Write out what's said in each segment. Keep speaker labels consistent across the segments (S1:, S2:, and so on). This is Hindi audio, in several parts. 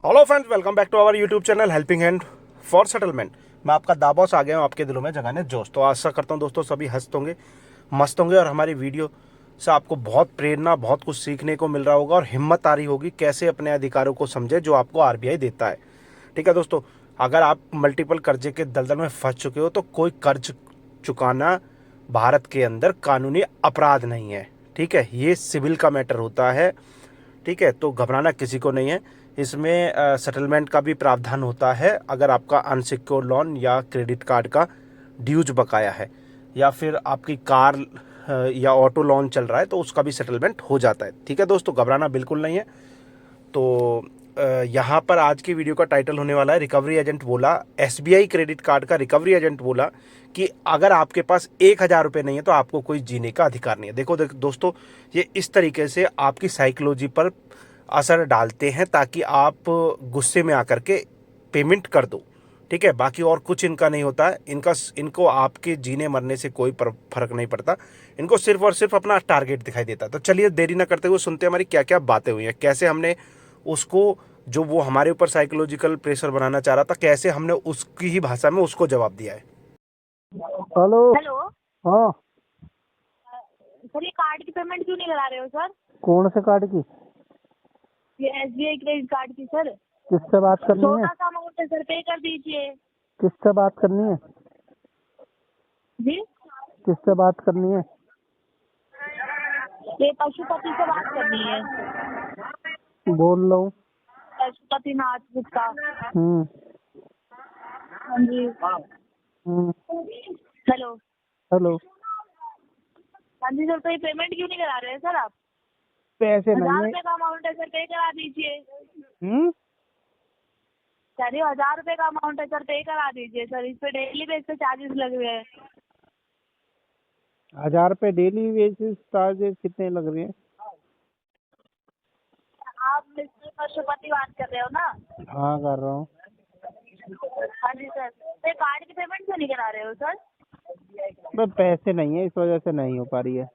S1: Hello friends, welcome back to our YouTube channel helping hand for settlement. मैं आपका दाबॉस आ गया हूँ आपके दिलों में जगाने जोश। तो आशा करता हूँ दोस्तों सभी हंसते होंगे, मस्त होंगे और हमारी वीडियो से आपको बहुत प्रेरणा, बहुत कुछ सीखने को मिल रहा होगा और हिम्मत आ रही होगी कैसे अपने अधिकारों को समझे जो आपको आरबीआई देता है। ठीक है दोस्तों, अगर आप मल्टीपल कर्जे के दलदल में फंस चुके हो तो कोई कर्ज चुकाना भारत के अंदर कानूनी अपराध नहीं है। ठीक है, ये सिविल का मैटर होता है। ठीक है, तो घबराना किसी को नहीं है। इसमें सेटलमेंट का भी प्रावधान होता है। अगर आपका अनसिक्योर लोन या क्रेडिट कार्ड का ड्यूज बकाया है या फिर आपकी कार या ऑटो लोन चल रहा है तो उसका भी सेटलमेंट हो जाता है। ठीक है दोस्तों, घबराना बिल्कुल नहीं है। तो यहाँ पर आज की वीडियो का टाइटल होने वाला है रिकवरी एजेंट बोला, एसबीआई क्रेडिट कार्ड का रिकवरी एजेंट बोला कि अगर आपके पास 1,000 रुपये नहीं है तो आपको कोई जीने का अधिकार नहीं है। देखो दोस्तों, ये इस तरीके से आपकी साइकोलॉजी पर असर डालते हैं ताकि आप गुस्से में आकर के पेमेंट कर दो। ठीक है, बाकी और कुछ इनका नहीं होता है। इनको आपके जीने मरने से कोई फर्क नहीं पड़ता। इनको सिर्फ और सिर्फ अपना टारगेट दिखाई देता है। तो चलिए देरी ना करते हुए सुनते हैं हमारी क्या क्या बातें हुई हैं, कैसे हमने उसको, जो वो हमारे ऊपर साइकोलॉजिकल प्रेशर बनाना चाह रहा था, कैसे हमने उसकी ही भाषा में उसको जवाब दिया है।
S2: हेलो।
S3: हेलो।
S2: हाँ,
S3: सर ये कार्ड की पेमेंट क्यों नहीं करा रहे हो सर?
S2: कौन से कार्ड की?
S3: ये एसबीआई क्रेडिट कार्ड की सर।
S2: किससे बात करनी है?
S3: छोटा सा अमाउंट है सर, पे कर दीजिए।
S2: किससे बात करनी है?
S3: जी,
S2: किससे बात करनी है?
S3: ये पशुपति से बात करनी है।
S2: बोल रहा हूँ।
S3: पशुपति नाथ गुप्ता।
S2: हम्म।
S3: हाँ जी।
S2: हम्म।
S3: हेलो।
S2: हेलो।
S3: हाँ जी सर, तो ये पेमेंट क्यों नहीं करा रहे हैं सर आप?
S2: पैसे नहीं
S3: 1,000
S2: है।
S3: रुपए का अमाउंट है सर, पे करा दीजिए।
S2: हम्म।
S3: सर ये 1,000 रुपए का अमाउंट है सर, पे करा दीजिए सर। इस पे डेली बेस पे चार्जेस लग रहे हैं।
S2: 1,000 रुपये डेली बेसिस चार्जेस कितने लग रहे हैं?
S3: आप मिस्टर पशुपति बात कर रहे हो ना?
S2: हाँ, कर रहा हूँ।
S3: हाँ जी सर, तो ये कार्ड की पेमेंट क्यों नहीं करा रहे हो सर?
S2: बस पैसे नहीं है, इस वजह से नहीं हो पा रही है।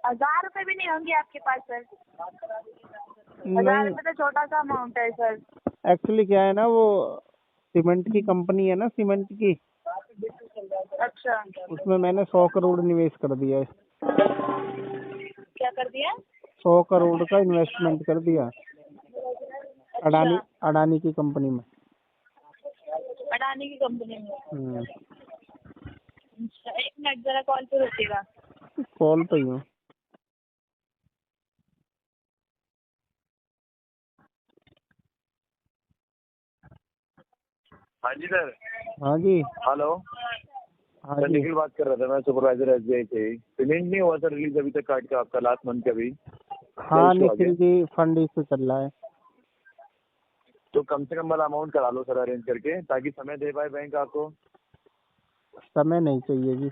S3: 1,000 रुपए भी नहीं होंगे आपके पास सर? 1,000
S2: नहीं,
S3: रुपए तो छोटा सा अमाउंट है सर।
S2: एक्चुअली क्या है ना, वो सीमेंट की कंपनी है ना, सीमेंट की।
S3: अच्छा,
S2: उसमें मैंने 100 करोड़ निवेश कर दिया है।
S3: क्या कर दिया?
S2: 100 करोड़ का इन्वेस्टमेंट कर दिया
S3: अच्छा,
S2: अडानी अडानी की कंपनी में।
S3: अडानी की कंपनी में।
S2: हम्म।
S3: अच्छा, एक मिनट जरा कॉल पे रुकिएगा।
S2: कॉल पे ही हूँ।
S4: हाँ जी सर।
S2: हाँ जी।
S4: हेलो
S2: हाँ
S4: सर,
S2: जी।
S4: निखिल बात कर रहा था मैं, सुपरवाइजर एसबीआई से। पेमेंट नहीं हुआ सर रिलीज अभी तक कार्ड का आपका, लास्ट मंथ का भी। क्या
S2: हाँ
S4: इशू आ गया?
S2: निखिल जी, फंड इशू चल रहा है।
S4: तो कम से कम वाला अमाउंट करा लो सर अरेंज करके, ताकि समय दे पाए बैंक आपको।
S2: समय नहीं चाहिए जी।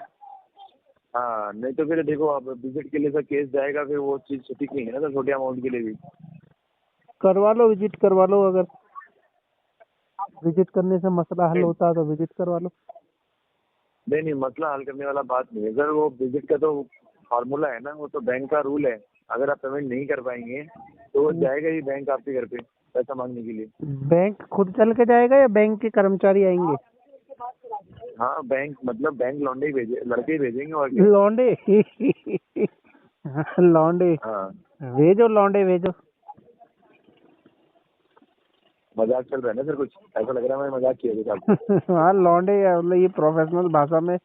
S4: हाँ, नहीं तो फिर देखो आप विजिट के लिए सर केस जाएगा, फिर वो चीज़ ठीक नहीं है ना सर, छोटे अमाउंट के लिए भी।
S2: करवा लो, विजिट करवा लो। अगर विजिट करने से मसला हल होता है तो विजिट करवा लो।
S4: नहीं नहीं, मसला हल करने वाला बात नहीं है सर। वो विजिट का तो फार्मूला है ना, वो तो बैंक का रूल है। अगर आप पेमेंट नहीं कर पाएंगे तो वो जाएगा ही बैंक आपके घर पे पैसा मांगने के लिए।
S2: बैंक खुद चल के जाएगा या बैंक के कर्मचारी आएंगे?
S4: हाँ, बैंक मतलब बैंक लौंडे ही भेजे, लड़के ही भेजेंगे और क्या।
S2: लौंडे। लौंडे
S4: हाँ,
S2: भेजो, लौंडे भेजो।
S4: मजाक चल रहा है ना सर, कुछ ऐसा लग रहा है मैं मजाक किया कुछ आपको।
S2: हाँ लौंडे, मतलब ये प्रोफेशनल भाषा में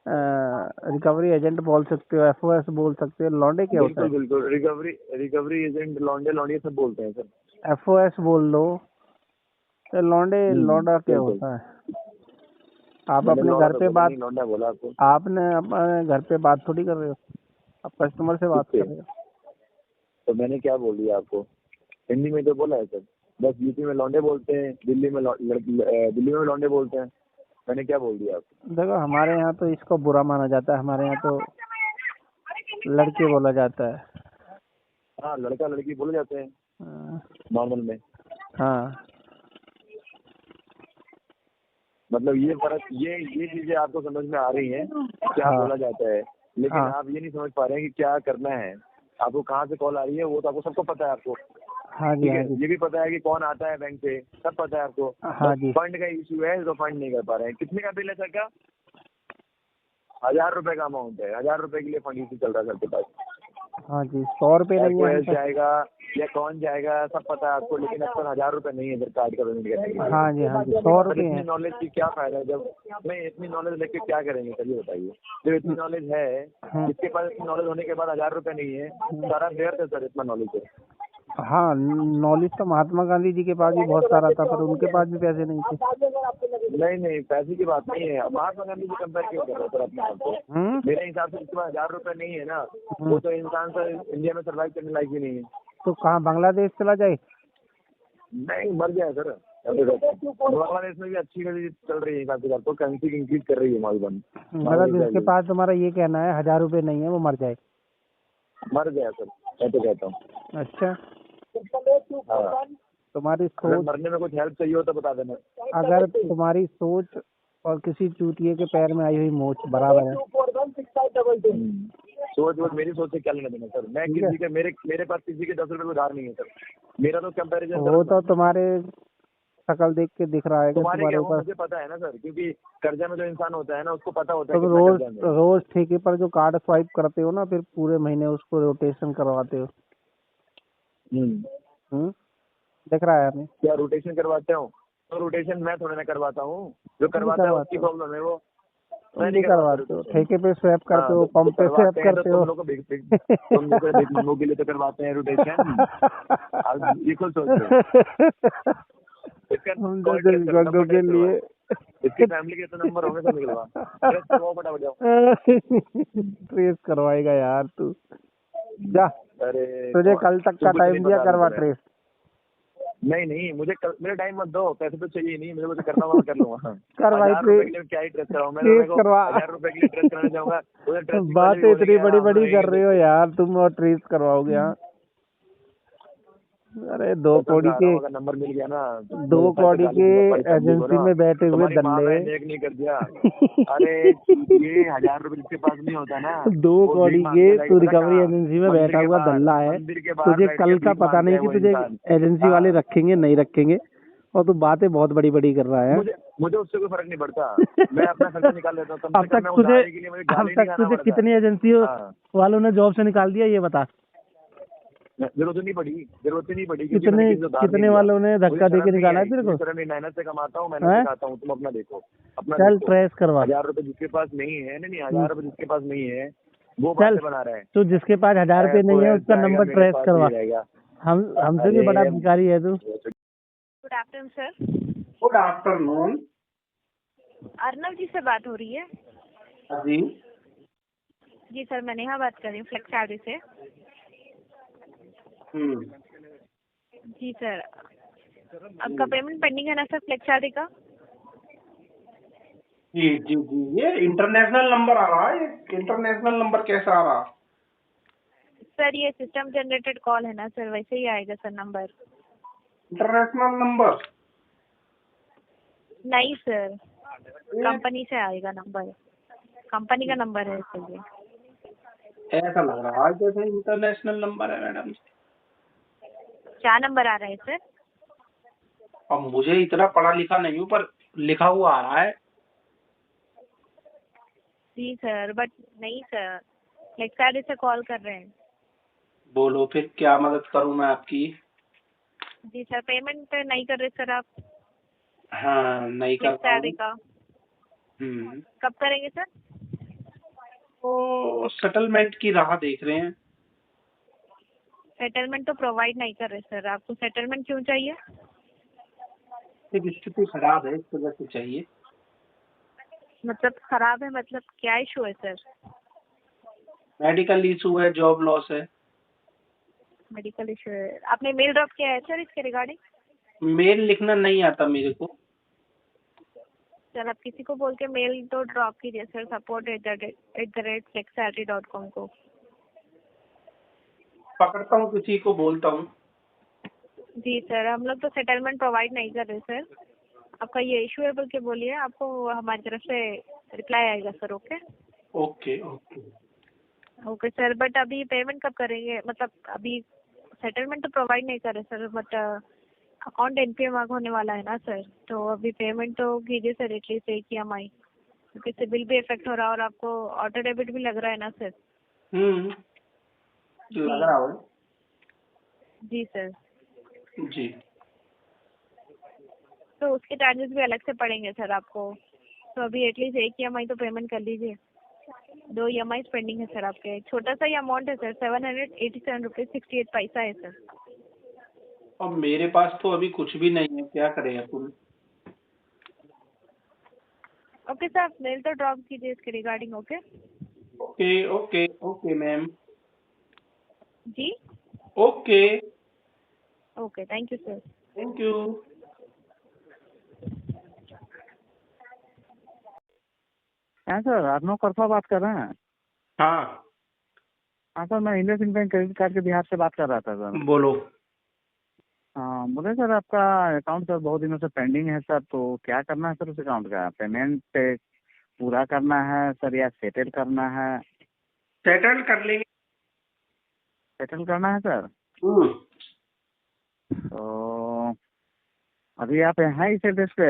S2: रिकवरी एजेंट बोल सकते हो, एफओएस बोल सकते हो। लौंडे क्या होता
S4: बिल्कुल
S2: है?
S4: बिल्कुल, रिकवरी एजेंट लौंडे लौंडिया सब बोलते हैं सर।
S2: एफओएस बोल लो। तो लौंडे, लौंडा क्या
S4: बिल्कुल।
S2: होता है? आप
S4: मैंने
S2: अपने
S4: लौंडा
S2: घर
S4: तो
S2: पे
S4: बोला
S2: बात
S4: नहीं, लौंडा बोला आपको।
S2: आपने अपने घर पे बात थोड़ी कर रहे हो, आप कस्टमर से बात
S4: किससे?
S2: कर रहे हो।
S4: तो मैंने क्या बोल दिया आपको? हिंदी में तो बोला है सर। बस यूपी में लौंडे बोलते हैं, दिल्ली में लौंडे बोलते हैं। मैंने क्या बोल दिया आपको?
S2: देखो, हमारे यहाँ तो इसको बुरा माना जाता है। हमारे यहाँ तो लड़के बोला जाता है।
S4: हाँ, लड़का लड़की बोले जाते हैं
S2: हाँ।
S4: नॉर्मल में।
S2: हाँ।
S4: मतलब ये फर्क, ये चीजें आपको समझ में आ रही हैं क्या
S2: हाँ।
S4: बोला जाता है, लेकिन
S2: हाँ।
S4: आप ये नहीं समझ पा रहे हैं कि क्या करना है। आपको कहाँ से कॉल आ रही है वो तो आपको सबको पता है आपको।
S2: हाँ जी,
S4: ठीक
S2: हाँ
S4: है,
S2: जी,
S4: ये भी पता है कि कौन आता है बैंक से, सब पता है आपको।
S2: हाँ
S4: बस
S2: जी।
S4: फंड का इशू है तो फंड नहीं कर पा रहे हैं। कितने का बिल है सर का? 1000 रुपए का अमाउंट है। 1000 रुपए के लिए फंड इशू चल रहा है सर के पास।
S2: हाँ जी, 100 रुपये नहीं है हम
S4: एफओएस
S2: पे।
S4: जाएगा या कौन जाएगा सब पता है आपको, लेकिन अब तक 1000 रुपए नहीं है सर कार्ड का पेमेंट करने के लिए।
S2: हाँ जी, हाँ जी, 100
S4: सर
S2: रुपये
S4: इतनी
S2: है।
S4: नॉलेज की क्या फायदा है? जब नहीं इतनी नॉलेज लेके क्या करेंगे सर, ये बताइए। जब इतनी नॉलेज है, जिसके पास इतनी नॉलेज होने के बाद 1000 रुपए नहीं है, सारा व्यर्थ है सर, इतना नॉलेज है।
S2: हाँ, नॉलेज तो महात्मा गांधी जी के पास भी बहुत सारा था, पर उनके पास भी पैसे नहीं थे।
S4: नहीं पैसे की बात नहीं है, महात्मा गांधी से कंपेयर क्यों कर रहे हो सर अपने आप को? मेरे हिसाब से जिसके पास 1000 रुपए नहीं है ना, वो तो इंसान सर इंडिया में सर्वाइव करने लायक भी नहीं है।
S2: तो कहाँ बांग्लादेश चला जाए?
S4: नहीं मर जाए सर। बांग्लादेश में भी अच्छी खासी चल रही है हिसाब से, तो करेंसी इंक्रीज कर रही है मालूम।
S2: मतलब जिसके पास तुम्हारा ये कहना है 1000 रुपये नहीं है वो मर जाए?
S4: मर गया सर, मैं तो कहता हूँ।
S2: अच्छा,
S4: हाँ,
S2: तुम्हारी
S4: अगर
S2: सोच,
S4: मरने में कुछ हेल्प चाहिए हो तो बता देना।
S2: अगर तुम्हारी सोच और किसी चूतिए के पैर में आई हुई मोच बराबर है।
S4: सोच वोच मेरी सोच से क्या लेना देना सर? मैं किसी के मेरे पास किसी के 10 रुपए उधार नहीं है सर। मेरा तो कंपैरिजन
S2: वो तो तुम्हारे शकल देख के दिख रहा है कि
S4: तुम्हारे क्या
S2: तुम्हारे
S4: हो
S2: ऊपर।
S4: मुझे पता है ना सर, क्योंकि कर्जा में जो इंसान होता है ना उसको पता होता है
S2: तुम
S4: कितना
S2: रोज
S4: कर्जा है।
S2: रोज ठेके पर जो कार्ड स्वाइप करते हो ना, फिर पूरे महीने उसको रोटेशन करवाते हो। दिख रहा है हमें।
S4: क्या रोटेशन करवाते हो? तो रोटेशन मैं थोड़े ना करवाता हूँ, जो करवाता है उसकी प्रॉब्लम है वो। मैं नहीं
S2: करवाते हो,
S4: रोटेशन।
S2: ठेके पे स्वैप करते
S4: हाँ,
S2: हो,
S4: तो
S2: पंप पे स्वैप
S4: करवाते हैं तो
S2: करते
S4: तुम
S2: हो।
S4: लोग को तुम जैसे भिखारियों के लिए तो करवाते हैं रोटेशन। अब ये खुद सोचो। इसका
S2: हम
S4: कॉल
S2: जैसे
S4: ट्रेस करो,
S2: भिखारियों
S4: नंबर
S2: के
S4: ट्रेस करवाओ।
S2: लिए।
S4: इसकी फैमिली के तो नंबर होंगे सब निकलवा ट्रेस करवाओ, फटाफट जाओ।
S2: ट्रेस करवाएगा यार तू। जा,
S4: अरे
S2: तुझे कल तक का
S4: कुछ
S2: टाइम
S4: नहीं
S2: दिया,
S4: पता
S2: करवा
S4: तुम्हें।
S2: ट्रेस।
S4: नहीं मुझे मेरे टाइम मत दो, पैसे तो चाहिए नहीं मुझे, कुछ करना होगा कर लूंगा।
S2: करवाई
S4: 1000 रुपए के लिए क्या ही ट्रेस कराऊं मैं? तो मेरे को
S2: करवा।
S4: 1000 रुपए के लिए ट्रेस कराने जाऊंगा, उधर ट्रेसिंग वाले भी
S2: बातें
S4: बोलेंगे
S2: इतनी
S4: यार
S2: बड़ी
S4: हम तो
S2: बड़ी
S4: नहीं
S2: कर रहे हो
S4: करते।
S2: यार तुम, और ट्रेस करवाओगे? हाँ, अरे दो
S4: मैं
S2: कौड़ी
S4: समझा
S2: के
S4: रहा हूँ, अगर नंबर मिल गया ना
S2: दो
S4: मेरे पैसे
S2: कौड़ी
S4: डाली
S2: के
S4: दूंगा पूरी फैमिली को
S2: एजेंसी
S4: ना।
S2: में बैठे हुए
S4: तुम्हारी माँ
S2: दल्ले।
S4: बहन एक नहीं कर दिया। अरे ये 1000 रुपए जिसके पास नहीं होता ना,
S2: दो
S4: वो
S2: कौड़ी
S4: भीख
S2: के
S4: मांगने
S2: तू
S4: जाएगा।
S2: रिकवरी एजेंसी में बैठा हुआ दल्ला है।
S4: मंदिर के बाहर
S2: तुझे
S4: बैठ
S2: कल
S4: के
S2: का
S4: भीख
S2: पता
S4: मांगता
S2: नहीं
S4: है
S2: कि
S4: वो
S2: तुझे
S4: इंसान।
S2: एजेंसी वाले रखेंगे नहीं रखेंगे, और तू बातें बहुत बड़ी बड़ी कर रहा है।
S4: मुझे उससे कोई फर्क नहीं पड़ता, मैं अपना खर्चा निकाल लेता हूँ। कम
S2: अब
S4: से कम
S2: तक
S4: मैं
S2: तुझे
S4: उधारी के लिए मुझे
S2: अब
S4: गाली नहीं
S2: तक
S4: खाना
S2: तुझे
S4: पड़ता।
S2: कितनी एजेंसी
S4: हाँ,
S2: वालों ने जॉब से निकाल दिया, ये बता।
S4: जरूरत ही नहीं पड़ी क्योंकि मैंने किसी से उधार नहीं
S2: कितने
S4: लिया।
S2: वालों ने
S4: मुझे
S2: धक्का दे
S4: शर्म
S2: के
S4: नहीं
S2: निकाला है
S4: आई,
S2: तेरे को?
S4: मुझे शर्म नहीं, मेहनत से कमाता हूँ, मेहनत
S2: हैं?
S4: से खाता हूँ। तुम अपना देखो, अपना
S2: चल
S4: देखो।
S2: ट्रेस करवा।
S4: 1000 रुपए जिसके पास नहीं है, नहीं 1000 रुपए जिसके पास नहीं है वो बातें बना रहा है।
S2: तो जिसके पास 1000 रुपये नहीं है उसका
S4: जाएगा,
S2: नंबर
S4: मेरे
S2: ट्रेस
S4: पास
S2: करवा।
S4: ही रहेगा।
S2: हमसे भी बड़ा भिखारी है तू।
S3: Good afternoon sir,
S2: good afternoon
S3: Arnav ji से बात हो रही है?
S2: जी।
S3: जी सर, मैं नेहा बात कर रही हूँ फ्लेक्स सैलरी से। जी सर, आपका पेमेंट पेंडिंग है ना सर फ्लेक्स सैलरी का?
S2: जी जी जी, ये इंटरनेशनल नंबर आ रहा है। इंटरनेशनल नंबर कैसा आ रहा?
S3: सर ये सिस्टम जनरेटेड कॉल है ना सर, वैसे ही आएगा सर नंबर।
S2: इंटरनेशनल नंबर
S3: नहीं सर, कंपनी से आएगा नंबर, कंपनी का नंबर है इसलिए।
S2: ऐसा लग रहा है जैसे इंटरनेशनल नंबर है मैडम।
S3: क्या नंबर आ रहा है सर?
S2: अब मुझे इतना पढ़ा लिखा नहीं हूँ, पर लिखा हुआ आ रहा है।
S3: जी सर, बट नहीं सर, फ्लेक्स सैलरी से कॉल कर रहे हैं।
S2: बोलो फिर क्या मदद करूँ मैं आपकी?
S3: जी सर, पेमेंट नहीं कर रहे सर आप
S2: हाँ, नहीं कर
S3: फ्लेक्स
S2: रहा
S3: सैलरी
S2: हूँ।
S3: का? कब करेंगे सर?
S2: तो सेटलमेंट की राह देख रहे हैं।
S3: सेटलमेंट तो प्रोवाइड नहीं कर रहे सर, आपको सेटलमेंट क्यों चाहिए?
S2: एक स्थिति खराब है, इस वजह से चाहिए।
S3: मतलब खराब है मतलब क्या इशू है सर?
S2: मेडिकल इशू है, जॉब लॉस है।
S3: मेडिकल इशू है, आपने मेल ड्रॉप किया है सर इसके रिगार्डिंग?
S2: मेल लिखना नहीं आता मेरे को।
S3: सर आप किसी को बोल के मेल तो ड्रॉप कीजिए सर, support@flexsalary.com को।
S2: पकड़ता हूँ, किसी को बोलता हूँ।
S3: जी सर, हम लोग तो सेटलमेंट प्रोवाइड नहीं कर रहे सर, आपका ये इशू है बोल के बोलिए, आपको हमारी तरफ से रिप्लाई आएगा sir. Okay
S2: okay okay.
S3: Okay sir, but अभी पेमेंट कब करेंगे? मतलब अभी सेटलमेंट तो प्रोवाइड नहीं कर रहे sir, but account NPA mark होने वाला है ना सर, तो अभी पेमेंट तो कीजिए सर एटलीस्ट एक EMI, क्योंकि सिबिल भी इफेक्ट हो रहा है और आपको ऑटो डेबिट भी लग रहा है ना सर।
S1: लग रहा हो।
S3: जी सर,
S1: जी
S3: तो उसके चार्जेस भी अलग से पड़ेंगे सर आपको, तो अभी एटलीस्ट एक EMI तो पेमेंट कर लीजिए। 2 EMI पेंडिंग है सर आपके। छोटा सा ही अमाउंट है सर, 787 रुपीज 68 पैसा है सर।
S1: अब मेरे पास तो अभी कुछ भी नहीं है, क्या करें अपन।
S3: ओके सर, आप मेल तो ड्रॉप कीजिए इसके regarding. Okay
S1: okay okay okay ma'am,
S3: जी,
S1: okay,
S3: okay, thank you sir.
S1: Thank you.
S2: हाँ सर, अर्नव करफा बात कर रहे हैं।
S1: हाँ
S2: हाँ सर, मैं इंडियन बैंक क्रेडिट कार्ड के बिहार से बात कर रहा था सर।
S1: बोलो।
S2: हाँ बोले सर, आपका अकाउंट सर बहुत दिनों से पेंडिंग है सर, तो क्या करना है सर उस अकाउंट का? पेमेंट पूरा करना है सर या सेटल करना है?
S1: सेटल कर लेंगे।
S2: सेटल करना है सर। तो अभी आप हैं इस एड्रेस पे,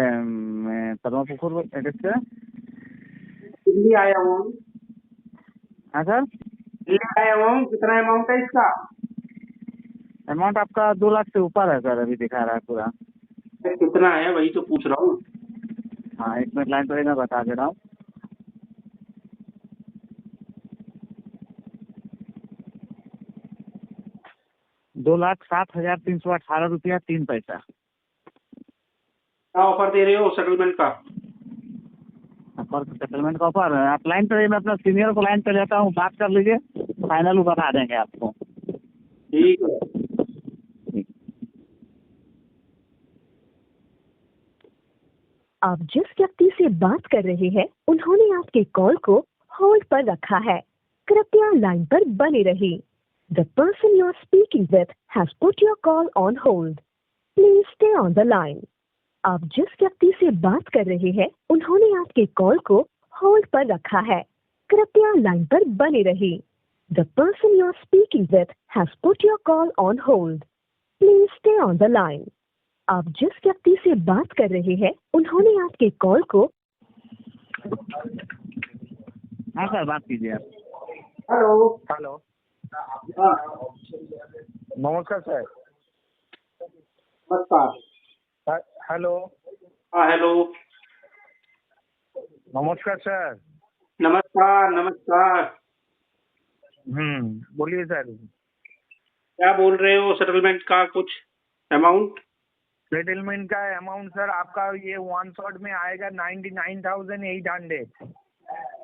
S2: पद्मापुकुर एड्रेस पे?
S1: दिल्ली आया हूँ।
S2: हाँ सर,
S1: दिल्ली आया हूँ। कितना अमाउंट है इसका?
S2: अमाउंट आपका 2 लाख से ऊपर है सर, अभी दिखा रहा है पूरा।
S1: कितना है वही तो पूछ रहा हूँ।
S2: हाँ, 1 मिनट लाइन पर मैं बता दे रहा हूँ। ₹2,07,318.03।
S1: क्या ऑफर दे रहे हो सेटलमेंट का?
S2: पर सेटलमेंट का ऑफर है, आप लाइन पर, मैं अपना सीनियर को लाइन पे लेता हूँ, बात कर लीजिए, फाइनल वो बता देंगे आपको।
S1: ठीक है।
S5: आप जिस व्यक्ति से बात कर रहे हैं उन्होंने आपके कॉल को होल्ड पर रखा है, कृपया लाइन पर बने रहिए। The person you are speaking with has put your call on hold, please stay on the line. आप जिस व्यक्ति से बात कर रहे हैं उन्होंने आपके कॉल को होल्ड पर रखा है, कृपया लाइन पर बने रहिए। The person you are speaking with has put your call on hold, please stay on the line. आप जिस व्यक्ति से बात कर रहे हैं उन्होंने आपके कॉल को।
S2: हाँ सर, बात कीजिए आप।
S1: हेलो।
S4: हेलो,
S1: हाँ
S4: नमस्कार सर।
S1: नमस्कार।
S4: हेलो,
S1: हाँ हेलो।
S4: नमस्कार सर।
S1: नमस्कार नमस्कार।
S4: बोलिए सर।
S1: क्या बोल रहे हो? सेटलमेंट का कुछ अमाउंट?
S4: सेटलमेंट का अमाउंट सर आपका ये 1 शॉट में आएगा 99,800।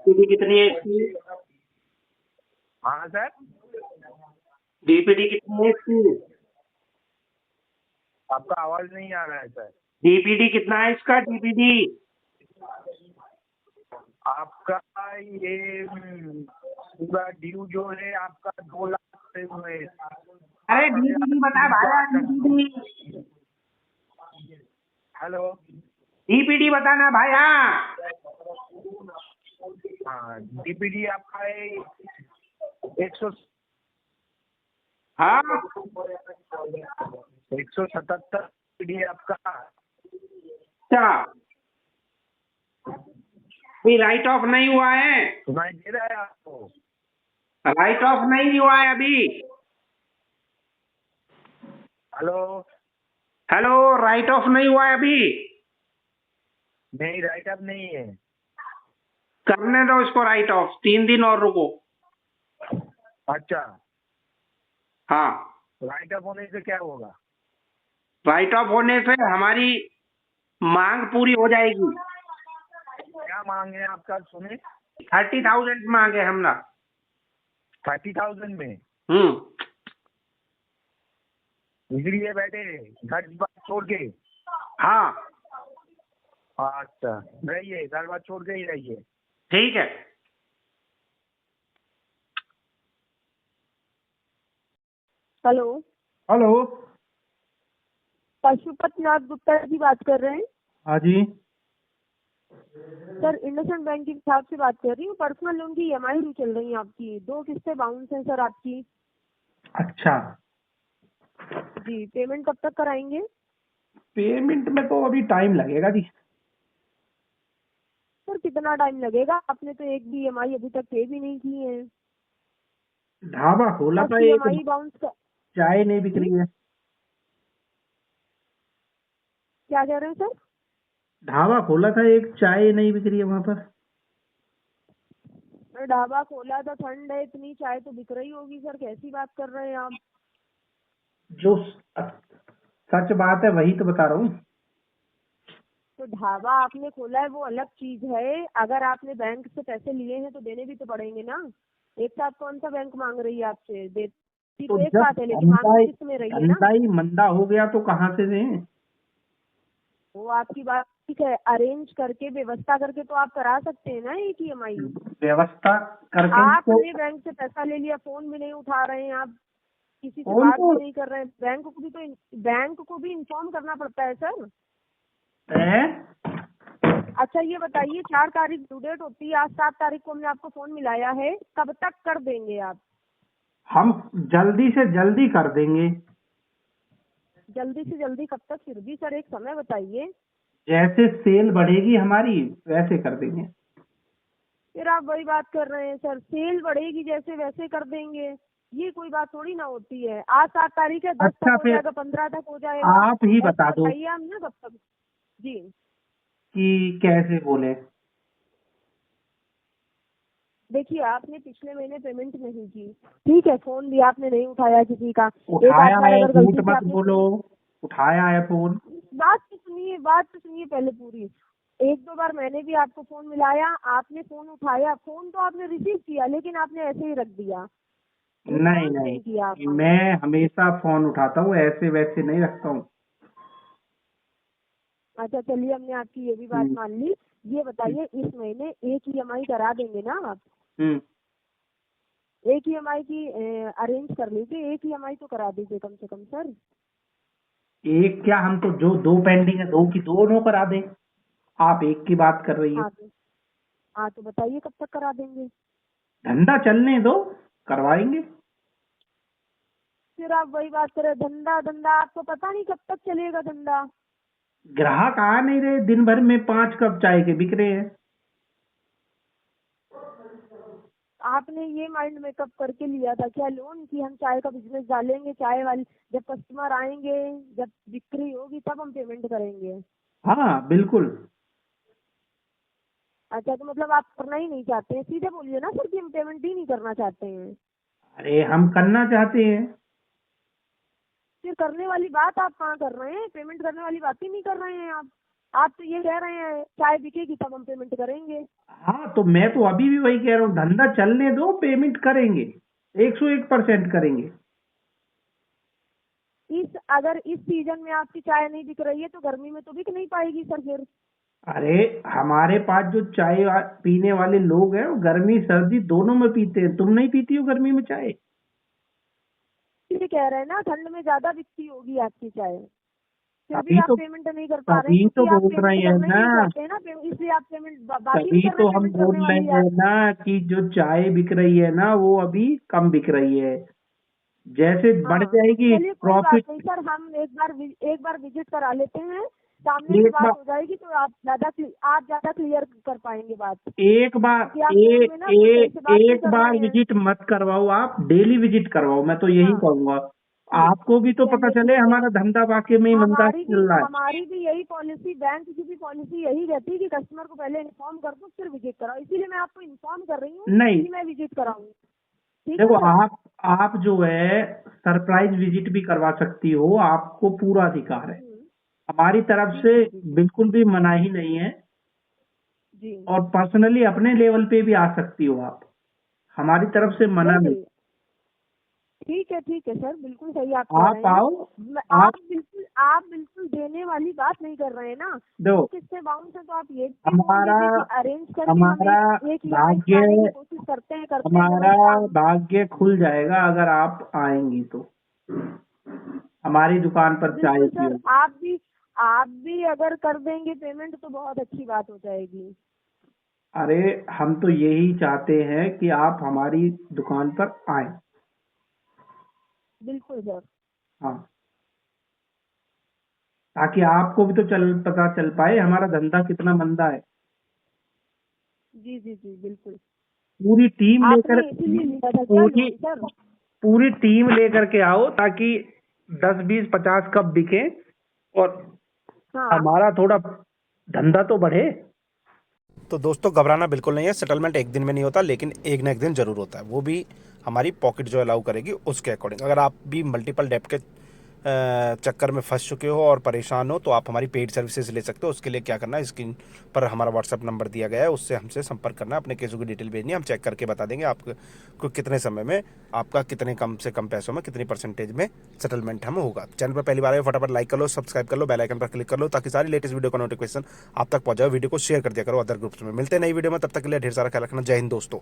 S1: डीपीडी कितनी है इसकी?
S4: हाँ सर,
S1: डीपीडी कितनी है इसकी?
S4: आपका आवाज नहीं आ रहा है सर।
S1: डीपीडी कितना है इसका? डीपीडी
S4: आपका ये पूरा ड्यू जो है आपका 2 लाख से हुए।
S1: अरे डीपीडी बता भाया। डीपीडी
S4: हेलो,
S1: डीपीडी बताना भाया।
S4: हाँ डीपीडी आपका है 100।
S1: हाँ
S4: 177 डीपीडी आपका।
S1: अच्छा, अभी राइट ऑफ नहीं हुआ है।
S4: सुनाई दे रहा है आपको?
S1: राइट ऑफ नहीं हुआ है अभी।
S4: हेलो,
S1: हेलो, राइट ऑफ नहीं हुआ है अभी।
S4: नहीं राइट अप नहीं है।
S1: करने दो इसको राइट ऑफ, 3 दिन और रुको।
S4: अच्छा,
S1: हाँ,
S4: राइट अप होने से क्या होगा?
S1: राइट ऑफ होने से हमारी मांग पूरी हो जाएगी।
S4: क्या मांग है आपका सुने?
S1: 30,000 मांगे हमने।
S4: 30,000 में इसलिए बैठे घर बात छोड़ के?
S1: हाँ
S4: अच्छा, रहिए, घर बात छोड़ के ही रहिए।
S1: ठीक है।
S6: Hello,
S2: hello.
S6: पशुपति नाथ गुप्ता जी बात कर रहे हैं?
S2: हाँ जी।
S6: सर, इंडसइंड बैंक के हिसाब से बात कर रही हूँ। पर्सनल लोन की EMI चल रही है आपकी, 2 किस्तें बाउंस हैं सर आपकी।
S2: अच्छा,
S6: जी, पेमेंट कब तक कराएंगे?
S1: पेमेंट में तो अभी टाइम लगेगा जी।
S6: सर कितना टाइम लगेगा? आपने तो एक भी EMI अभी तक पे भी नहीं की है।
S1: ढाबा खोला
S6: बस
S1: था एक,
S6: EMI बाउंस का।
S1: चाय नहीं बिक
S6: जी,
S1: रही है।
S6: क्या कह रहे हैं सर?
S1: ढाबा खोला था एक, चाय नहीं बिक रही है वहां पर।
S6: ढाबा खोला था, ठंड है इतनी, चाय तो बिक रही होगी सर, कैसी बात कर रहे हैं आप?
S1: जो सच बात है वही तो बता रहा हूँ।
S6: तो ढाबा आपने खोला है वो अलग चीज है, अगर आपने बैंक से पैसे लिए हैं तो देने भी तो पड़ेंगे ना। एक साथ कौन सा बैंक मांग रही है आपसे? देती
S1: तो
S6: तो एक
S1: जब
S6: साथ है, लेकिन मांग
S1: धंधा
S6: तो किस्त में रही है ना।
S1: धंधा ही मंदा हो गया तो कहाँ से दें?
S6: वो आपकी बात ठीक है, अरेंज करके व्यवस्था करके तो आप करा सकते हैं ना एक EMI।
S1: व्यवस्था करके ही तो।
S6: आपने बैंक से पैसा ले लिया, फोन भी नहीं उठा रहे हैं आप, किसी से
S1: फोन
S6: बात
S1: तो
S6: भी नहीं कर रहे हैं। बैंक को भी इन्फॉर्म करना पड़ता है सर।
S1: है।
S6: अच्छा ये बताइए, 4 तारीख ड्यू डेट होती है, आज 7 तारीख को हमने आपको फोन मिलाया है, कब तक कर देंगे आप?
S1: हम जल्दी से जल्दी कर देंगे।
S6: जल्दी से जल्दी कब तक? फिर भी सर एक समय बताइए।
S1: जैसे सेल बढ़ेगी हमारी वैसे कर देंगे।
S6: फिर आप वही बात कर रहे हैं सर, सेल बढ़ेगी जैसे वैसे कर देंगे, ये कोई बात थोड़ी ना होती है। आज 7 तारीख है, 10 तक
S1: अच्छा
S6: हो
S1: फिर
S6: जाएगा, 15 तक हो जाएगा,
S1: आप ही
S6: ऐसे
S1: बता दो
S6: बताइए आप ना कब तक। जी
S1: कि कैसे बोले।
S6: देखिए, आपने पिछले महीने पेमेंट नहीं की, ठीक है, फोन भी आपने नहीं उठाया किसी का। एक आध
S1: उठाया
S6: बार
S1: है,
S6: अगर
S1: झूठ
S6: गलती से
S1: मत
S6: आपने,
S1: बोलो। उठाया है फोन।
S6: बात तो सुनिए पहले पूरी। एक दो बार मैंने भी आपको फोन मिलाया, आपने फोन उठाया, फोन तो आपने रिसीव किया, लेकिन आपने ऐसे ही रख दिया,
S1: नहीं
S6: रिस्पॉन्स
S1: नहीं,
S6: नहीं किया आपने।
S1: मैं हमेशा फोन उठाता हूँ, ऐसे वैसे नहीं रखता हूँ।
S6: अच्छा चलिए, हमने आपकी ये भी बात
S1: हम्म,
S6: मान ली। ये बताइए, इस महीने एक EMI करा देंगे ना आप?
S1: हम्म।
S6: एक EMI की अरेंज कर लीजिए, एक EMI तो करा दीजिए कम से कम सर।
S1: एक क्या, हम तो जो दो पेंडिंग है दो की दोनों करा दें। आप एक की बात कर रही हो।
S6: हाँ तो बताइए कब तक करा देंगे?
S1: धंधा चलने दो, करवाएंगे।
S6: फिर आप वही बात करें, धंधा धंधा, आपको पता नहीं कब तक चलेगा धंधा।
S1: ग्राहक आ नहीं रहे, दिन भर में 5 कप चाय के बिक रहे हैं।
S6: आपने ये माइंड मेकअप करके लिया था क्या लोन, कि हम चाय का बिजनेस डालेंगे, चाय वाली जब कस्टमर आएंगे, जब बिक्री होगी तब हम पेमेंट करेंगे?
S1: हाँ बिल्कुल।
S6: अच्छा तो मतलब आप करना ही नहीं चाहते हैं? सीधे बोलिए ना सर कि हम पेमेंट ही नहीं करना चाहते हैं।
S1: अरे हम करना चाहते हैं।
S6: फिर करने वाली बात आप कहाँ कर रहे हैं? पेमेंट करने वाली बात ही नहीं कर रहे हैं आप तो ये कह रहे हैं चाय बिकेगी तब हम पेमेंट करेंगे।
S1: हाँ तो मैं तो अभी भी वही कह रहा हूँ, धंधा चलने दो, पेमेंट करेंगे, 101% करेंगे।
S6: अगर इस सीजन में आपकी चाय नहीं बिक रही है तो गर्मी में तो बिक नहीं पाएगी सर फिर।
S1: अरे हमारे पास जो चाय पीने वाले लोग हैं वो गर्मी सर्दी दोनों में पीते हैं। तुम नहीं पीती हो गर्मी में चाय?
S6: ये कह रहे हैं ना ठंड में ज्यादा बिकती होगी आपकी चाय, फिर भी
S1: तभी
S6: आप
S1: तो
S6: पेमेंट नहीं कर पा रहे हैं
S1: तभी तो
S6: क्योंकि आप
S1: बोल
S6: पेमेंट
S1: रहे हैं
S6: करना ही
S1: ना।
S6: नहीं चाहते हैं ना, इसलिए आप पेमेंट बात ही नहीं
S1: तभी
S6: कर रहे
S1: तो
S6: हैं
S1: हम
S6: पेमेंट
S1: बोल
S6: करने
S1: रहे
S6: वाली
S1: हैं
S6: आप।
S1: ना कि जो चाय बिक रही है ना वो अभी कम बिक रही है। जैसे बढ़
S6: हाँ
S1: जाएगी
S6: चलिए कोई बात
S1: प्रॉफिट।
S6: नहीं सर, हम एक बार विजिट करा लेते हैं, सामने से
S1: एक
S6: बात
S1: बार
S6: हो जाएगी तो आप ज्यादा क्लियर कर पाएंगे बात,
S1: एक बार
S6: क्योंकि आप फोन में ना कोई सही से बात नहीं
S1: एक
S6: कर
S1: बार
S6: रहे हैं।
S1: विजिट मत करवाओ, आप डेली विजिट करवाओ, मैं तो यही
S6: हाँ
S1: कहूंगा।
S6: ठीक,
S1: आपको भी तो पता
S6: चलिए
S1: चले
S6: ठीक है।
S1: हमारा धंधा वाकई में ईमानदार चल रहा है।
S6: हमारी भी यही पॉलिसी, बैंक की भी पॉलिसी यही रहती है कि कस्टमर को पहले इन्फॉर्म कर दो फिर विजिट कराओ, इसीलिए मैं आपको इन्फॉर्म कर रही हूँ
S1: नहीं,
S6: कि मैं विजिट कराऊंगी। ठीक है
S1: देखो
S6: सर।
S1: आप जो है सरप्राइज विजिट भी करवा सकती हो, आपको पूरा अधिकार है।
S6: हम्म,
S1: हमारी तरफ
S6: जी
S1: से
S6: जी जी जी
S1: बिल्कुल भी मनाही नहीं है।
S6: जी
S1: और पर्सनली अपने लेवल पे भी आ सकती हो आप, हमारी तरफ से मना
S6: नहीं
S1: नहीं।
S6: नहीं, ठीक है सर, बिल्कुल सही आप कह
S1: आप
S6: रहे हैं।
S1: आओ। आप
S6: आप बिल्कुल देने वाली बात नहीं कर रहे हैं ना,
S1: दो,
S6: तो किससे बाउंस है तो आप ये भी बोल
S1: हमारा
S6: दीजिए कि अरेंज करके हम
S1: हमारा
S6: एक EMI कराने की
S1: भाग्य
S6: कोशिश करते हैं
S1: हमारा
S6: व्यवस्था।
S1: भाग्य खुल जाएगा अगर आप आएंगी तो हमारी दुकान पर चाय
S6: बिल्कुल सर,
S1: पियो।
S6: आप भी अगर कर देंगे पेमेंट तो बहुत अच्छी बात हो जाएगी।
S1: अरे हम तो यही चाहते हैं कि आप हमारी दुकान पर आए।
S6: बिल्कुल सर।
S1: हाँ। ताकि आपको भी तो पता चल पाए हमारा धंधा कितना मंदा है।
S6: जी जी जी बिल्कुल।
S1: पूरी टीम
S6: आपने
S1: लेकर
S6: इसीलिए लिया था क्या
S1: पूरी
S6: लोन सर?
S1: पूरी टीम लेकर के आओ ताकि 10 20 50 कप बिके और
S6: हाँ
S1: हमारा थोड़ा धंधा तो बढ़े। तो दोस्तों घबराना बिल्कुल नहीं है, सेटलमेंट एक दिन में नहीं होता, लेकिन एक ना एक दिन जरूर होता है, वो भी हमारी पॉकेट जो अलाउ करेगी उसके अकॉर्डिंग। अगर आप भी मल्टीपल डेब्ट के चक्कर में फंस चुके हो और परेशान हो तो आप हमारी पेड सर्विसेज ले सकते हो। उसके लिए क्या करना है, स्क्रीन पर हमारा व्हाट्सअप नंबर दिया गया है, उससे हमसे संपर्क करना है, अपने केसों की डिटेल भेजनी है, हम चेक करके बता देंगे आपको कितने समय में आपका कितने कम से कम पैसों में कितनी परसेंटेज में सेटलमेंट हम होगा। चैनल पर पहली बार आए फटाफट लाइक कर लो, सब्सक्राइब कर लो, बेल आइकन पर क्लिक कर लो ताकि सारी लेटेस्ट वीडियो का नोटिफिकेशन आप तक पहुंच जाए। वीडियो को शेयर कर दिया करो अदर ग्रुप्स में। मिलते हैं नई वीडियो में, तब तक के लिए ढेर सारा ख्याल रखना। जय हिंद दोस्तों।